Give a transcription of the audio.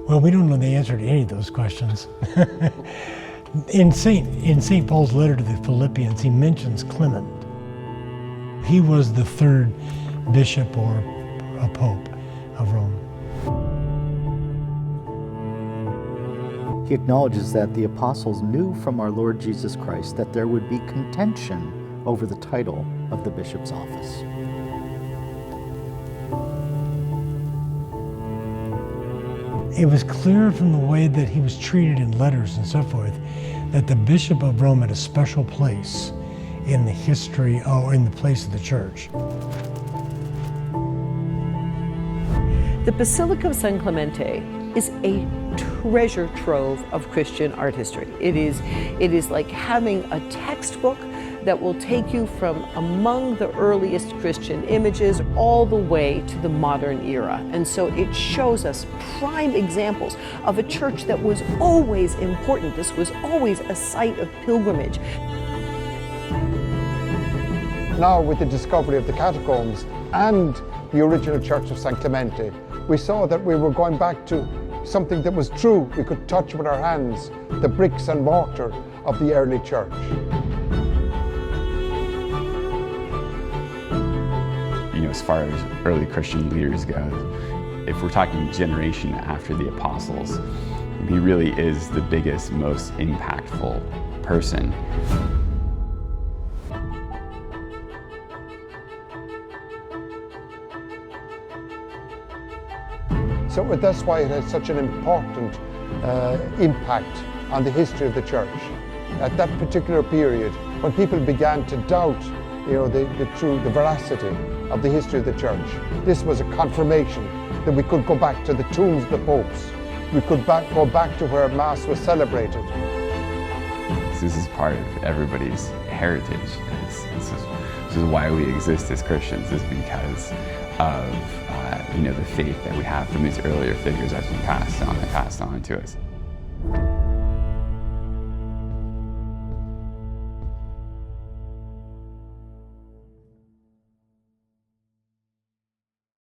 Well, we don't know the answer to any of those questions. In St. Paul's letter to the Philippians, he mentions Clement. He was the third bishop or a pope of Rome. He acknowledges that the apostles knew from our Lord Jesus Christ that there would be contention over the title of the bishop's office. It was clear from the way that he was treated in letters and so forth that the Bishop of Rome had a special place in the history, or in the place of the church. The Basilica of San Clemente is a treasure trove of Christian art history. It is like having a textbook that will take you from among the earliest Christian images all the way to the modern era. And so it shows us prime examples of a church that was always important. This was always a site of pilgrimage. Now, with the discovery of the catacombs and the original church of San Clemente, we saw that we were going back to something that was true. We could touch with our hands the bricks and mortar of the early church. As far as early Christian leaders go, if we're talking generation after the apostles, he really is the biggest, most impactful person. So that's why it has such an important impact on the history of the church. At that particular period, when people began to doubt the veracity of the history of the church, this was a confirmation that we could go back to the tombs of the popes. We could go back to where Mass was celebrated. This is part of everybody's heritage. This is why we exist as Christians, is because of the faith that we have from these earlier figures that's been passed on to us.